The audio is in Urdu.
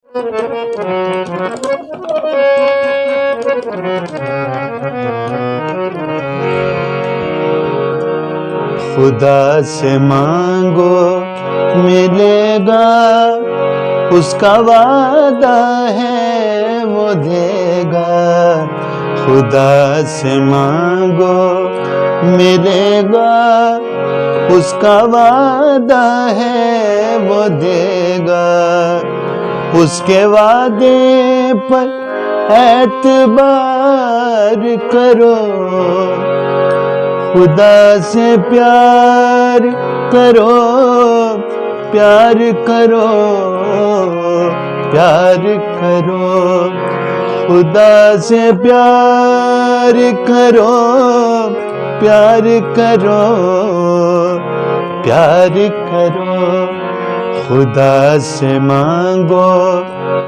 خدا سے مانگو ملے گا، اس کا وعدہ ہے وہ دے گا۔ خدا سے مانگو ملے گا، اس کا وعدہ ہے وہ دے گا۔ اس کے وعدے پر اعتبار کرو، خدا سے پیار کرو، پیار کرو، پیار کرو۔ خدا سے پیار کرو، پیار کرو، پیار کرو۔ خدا سے مانگو